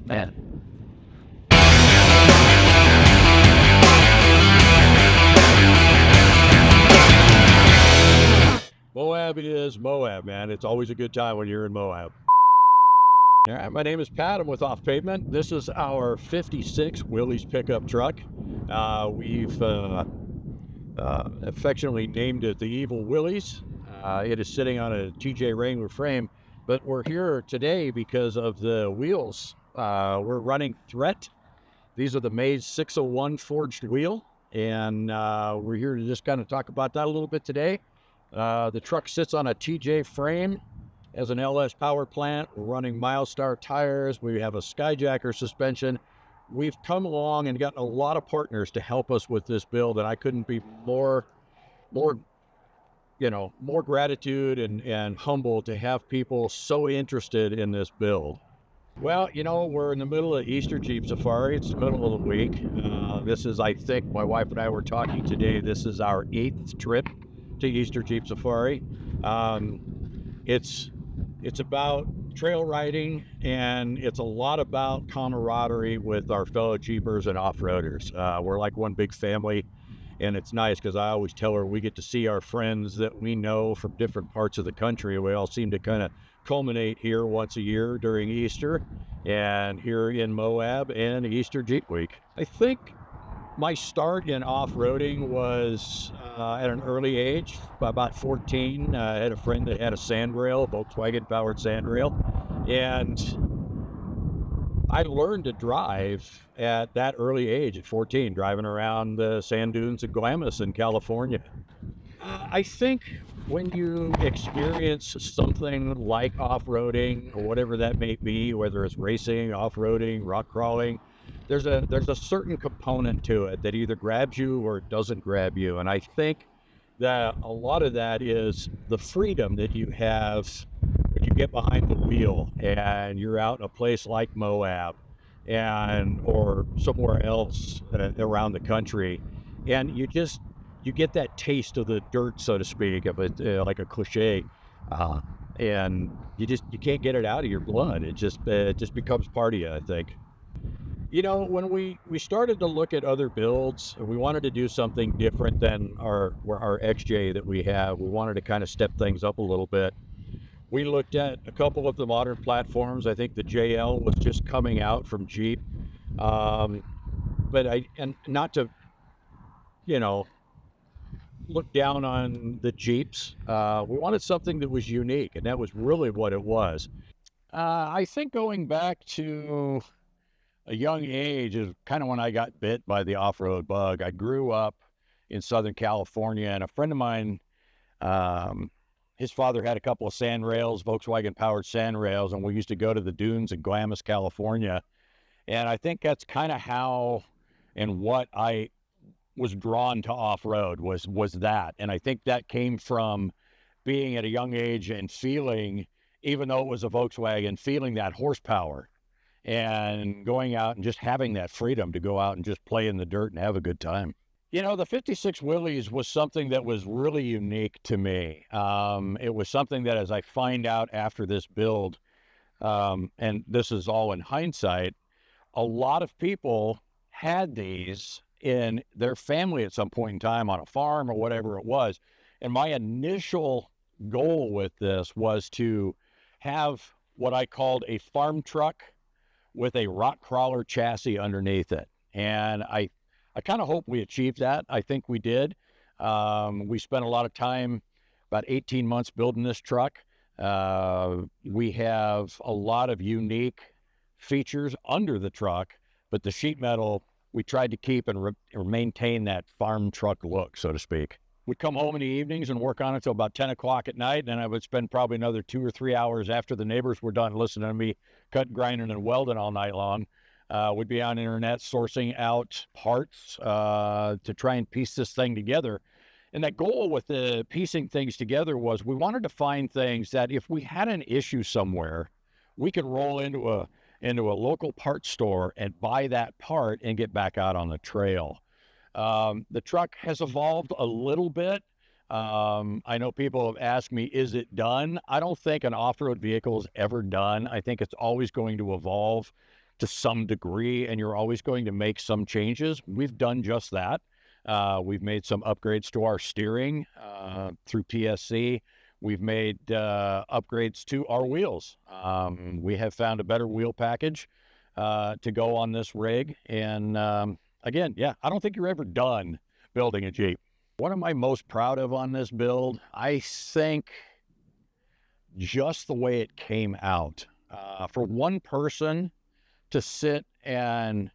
man. Moab is Moab, man. It's always a good time when you're in Moab. All right, my name is Pat. I'm with Off Pavement. This is our 56 Willys pickup truck. We've affectionately named it the Evil Willys. It is sitting on a TJ Wrangler frame, but we're here today because of the wheels. We're running Threat. These are the Maze 601 forged wheel, and we're here to just kind of talk about that a little bit today. The truck sits on a TJ frame as an LS power plant. We're running Milestar tires. We have a Skyjacker suspension. We've come along and gotten a lot of partners to help us with this build, and I couldn't be more gratitude and humble to have people so interested in this build. Well, we're in the middle of Easter Jeep Safari. It's the middle of the week. This is, I think, my wife and I were talking today, this is our 8th trip to Easter Jeep Safari. It's about trail riding, and it's a lot about camaraderie with our fellow Jeepers and off-roaders. We're like one big family, and it's nice because I always tell her we get to see our friends that we know from different parts of the country. We all seem to kind of culminate here once a year during Easter, and here in Moab and Easter Jeep Week. I think my start in off-roading was at an early age, about 14. I had a friend that had a sandrail, a Volkswagen-powered sandrail, and I learned to drive at that early age, at 14, driving around the sand dunes of Glamis in California. I think when you experience something like off-roading, or whatever that may be, whether it's racing, off-roading, rock crawling, there's a certain component to it that either grabs you or doesn't grab you. And I think that a lot of that is the freedom that you have when you get behind the wheel and you're out in a place like Moab or somewhere else around the country, and you get that taste of the dirt, so to speak, of it, like a cliche, and you can't get it out of your blood. It just becomes part of you, I think. When we started to look at other builds, we wanted to do something different than our XJ that we have. We wanted to kind of step things up a little bit. We looked at a couple of the modern platforms. I think the JL was just coming out from Jeep, but not to, look down on the Jeeps. We wanted something that was unique, and that was really what it was. I think going back to a young age is kind of when I got bit by the off-road bug. I grew up in Southern California, and a friend of mine, his father had a couple of sandrails, Volkswagen-powered sandrails, and we used to go to the dunes in Glamis, California. And I think that's kind of how and what I was drawn to off-road was that. And I think that came from being at a young age and feeling, even though it was a Volkswagen, feeling that horsepower and going out and just having that freedom to go out and just play in the dirt and have a good time. The 56 Willys was something that was really unique to me. It was something that, as I find out after this build, and this is all in hindsight, a lot of people had these in their family at some point in time on a farm or whatever it was. And my initial goal with this was to have what I called a farm truck with a rock crawler chassis underneath it. And I kind of hope we achieved that. I think we did. We spent a lot of time, about 18 months, building this truck. We have a lot of unique features under the truck, but the sheet metal, we tried to keep and maintain that farm truck look, so to speak. We'd come home in the evenings and work on it till about 10 o'clock at night, and then I would spend probably another 2 or 3 hours after the neighbors were done listening to me cut, grinding, and welding all night long. We'd be on the internet sourcing out parts to try and piece this thing together. And that goal with the piecing things together was we wanted to find things that if we had an issue somewhere, we could roll into a local parts store and buy that part and get back out on the trail. The truck has evolved a little bit. I know people have asked me, is it done? I don't think an off-road vehicle is ever done. I think it's always going to evolve. to some degree, and you're always going to make some changes. We've done just that. We've made some upgrades to our steering through PSC. We've made upgrades to our wheels. We have found a better wheel package to go on this rig. And again, yeah, I don't think you're ever done building a Jeep. What am I most proud of on this build? I think just the way it came out. For one person to sit and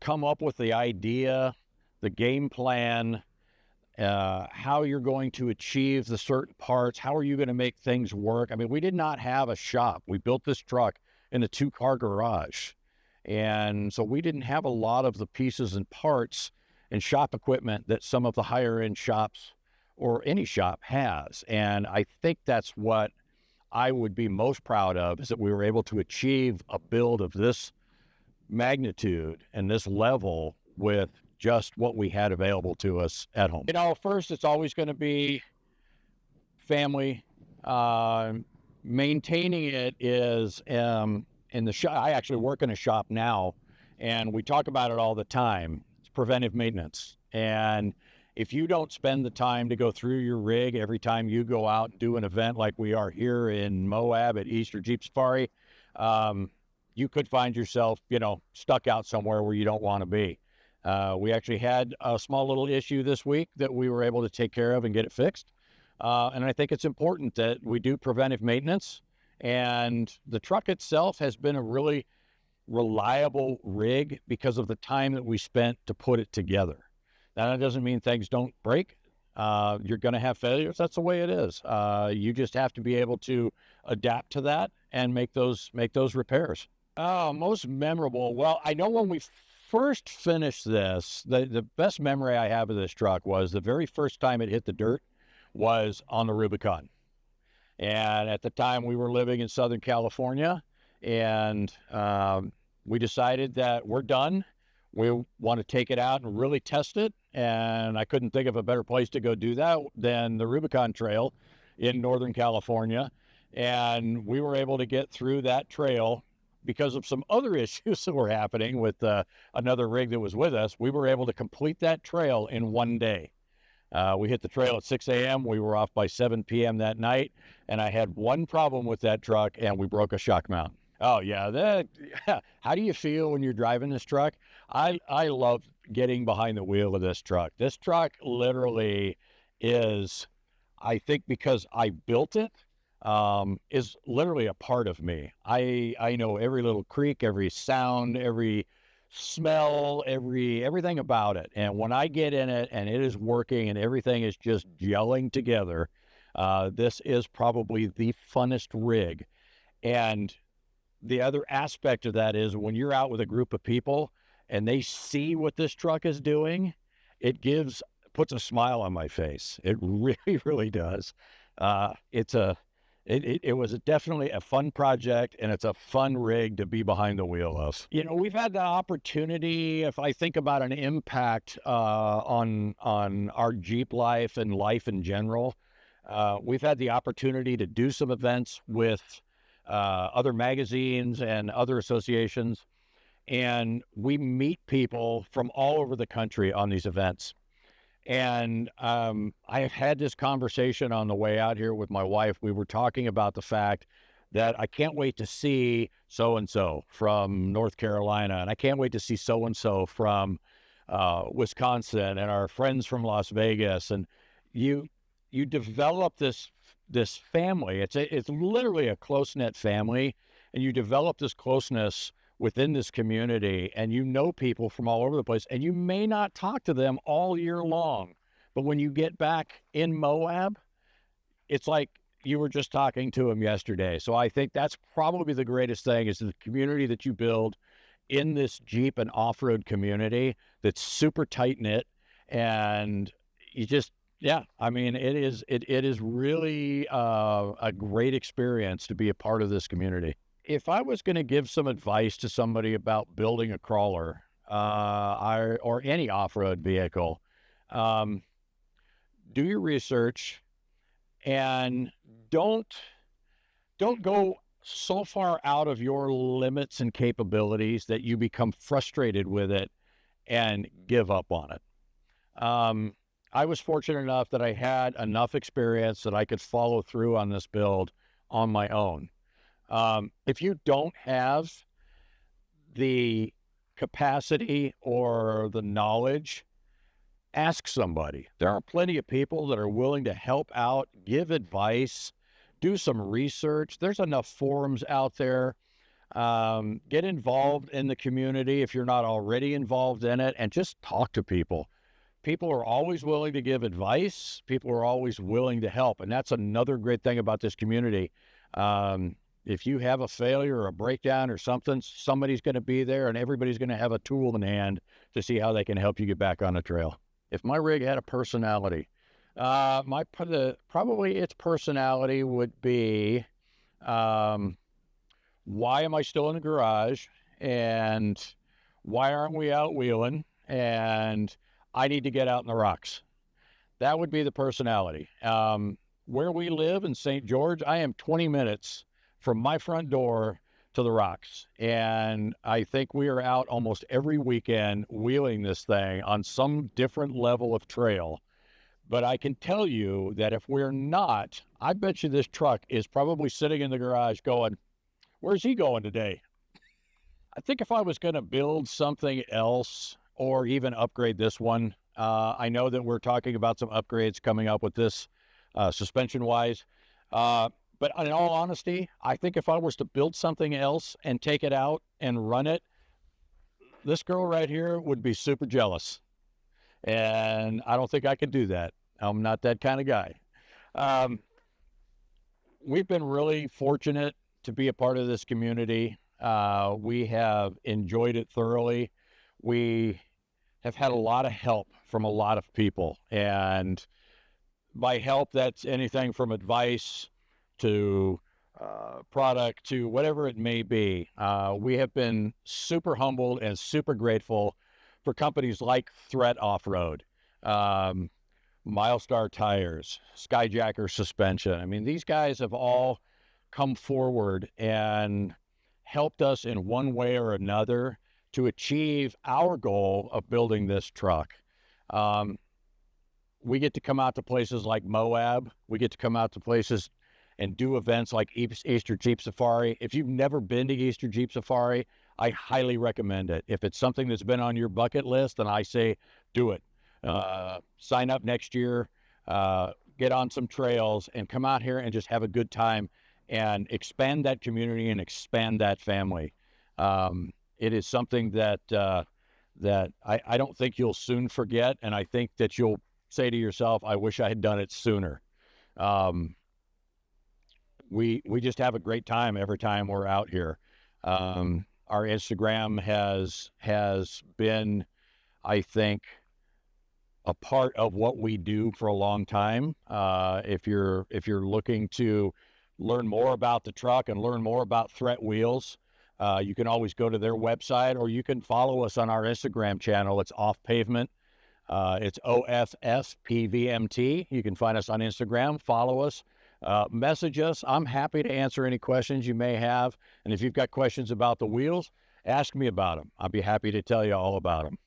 come up with the idea, the game plan, how you're going to achieve the certain parts, how are you going to make things work? I mean, we did not have a shop. We built this truck in a 2-car garage. And so we didn't have a lot of the pieces and parts and shop equipment that some of the higher end shops or any shop has. And I think that's what I would be most proud of, is that we were able to achieve a build of this magnitude and this level with just what we had available to us at home. You know, first, it's always going to be family. Maintaining it is in the shop. I actually work in a shop now, and we talk about it all the time. It's preventive maintenance. And if you don't spend the time to go through your rig every time you go out and do an event like we are here in Moab at Easter Jeep Safari, you could find yourself, you know, stuck out somewhere where you don't want to be. We actually had a small little issue this week that we were able to take care of and get it fixed. And I think it's important that we do preventive maintenance. And the truck itself has been a really reliable rig because of the time that we spent to put it together. Now, that doesn't mean things don't break. You're going to have failures. That's the way it is. You just have to be able to adapt to that and make those repairs. Most memorable. Well, I know when we first finished this, the best memory I have of this truck was the very first time it hit the dirt was on the Rubicon. And at the time we were living in Southern California, and we decided that we're done. We want to take it out and really test it. And I couldn't think of a better place to go do that than the Rubicon Trail in Northern California. And we were able to get through that trail because of some other issues that were happening with another rig that was with us. We were able to complete that trail in one day. We hit the trail at 6 a.m. We were off by 7 p.m. that night. And I had one problem with that truck, and we broke a shock mount. Oh, yeah. How do you feel when you're driving this truck? I love getting behind the wheel of this truck. This truck literally is, I think because I built it, is literally a part of me. I know every little creak, every sound, every smell, everything about it. And when I get in it and it is working and everything is just gelling together, this is probably the funnest rig. And the other aspect of that is when you're out with a group of people and they see what this truck is doing, it puts a smile on my face. It really, really does. It was definitely a fun project, and it's a fun rig to be behind the wheel of. You know, we've had the opportunity, if I think about an impact on our Jeep life and life in general, we've had the opportunity to do some events with other magazines and other associations, and we meet people from all over the country on these events. And I have had this conversation on the way out here with my wife. We were talking about the fact that I can't wait to see so-and-so from North Carolina, and I can't wait to see so-and-so from Wisconsin, and our friends from Las Vegas. And you develop this family. It's literally a close-knit family, and you develop this closeness within this community, and you know people from all over the place, and you may not talk to them all year long, but when you get back in Moab, it's like you were just talking to them yesterday. So I think that's probably the greatest thing, is the community that you build in this Jeep and off-road community that's super tight-knit. And you just, yeah, I mean, it is really a great experience to be a part of this community. If I was going to give some advice to somebody about building a crawler or any off-road vehicle, do your research and don't go so far out of your limits and capabilities that you become frustrated with it and give up on it. I was fortunate enough that I had enough experience that I could follow through on this build on my own. If you don't have the capacity or the knowledge, ask somebody. There are plenty of people that are willing to help out, give advice, do some research. There's enough forums out there. Get involved in the community if you're not already involved in it, and just talk to people. People are always willing to give advice. People are always willing to help. And that's another great thing about this community. If you have a failure or a breakdown or something, somebody's going to be there, and everybody's going to have a tool in hand to see how they can help you get back on the trail. If my rig had a personality, probably its personality would be, why am I still in the garage? And why aren't we out wheeling? And I need to get out in the rocks. That would be the personality. Where we live in St. George, I am 20 minutes from my front door to the rocks. And I think we are out almost every weekend wheeling this thing on some different level of trail. But I can tell you that if we're not, I bet you this truck is probably sitting in the garage going, where's he going today? I think if I was going to build something else or even upgrade this one, I know that we're talking about some upgrades coming up with this suspension-wise. But in all honesty, I think if I was to build something else and take it out and run it, this girl right here would be super jealous. And I don't think I could do that. I'm not that kind of guy. We've been really fortunate to be a part of this community. We have enjoyed it thoroughly. We have had a lot of help from a lot of people. And by help, that's anything from advice to product to whatever it may be. We have been super humbled and super grateful for companies like Threat Off-Road, Milestar Tires, Skyjacker Suspension. I mean, these guys have all come forward and helped us in one way or another to achieve our goal of building this truck. We get to come out to places like Moab. We get to come out to places and do events like Easter Jeep Safari. If you've never been to Easter Jeep Safari, I highly recommend it. If it's something that's been on your bucket list, then I say do it. Sign up next year, get on some trails, and come out here and just have a good time and expand that community and expand that family. It is something that I don't think you'll soon forget, and I think that you'll say to yourself, I wish I had done it sooner. We just have a great time every time we're out here. Our Instagram has been, I think, a part of what we do for a long time. If you're looking to learn more about the truck and learn more about Threat Wheels, you can always go to their website, or you can follow us on our Instagram channel. It's Off Pavement. It's OFFPVMT. You can find us on Instagram. Follow us. Message us. I'm happy to answer any questions you may have. And if you've got questions about the wheels, ask me about them. I'll be happy to tell you all about them.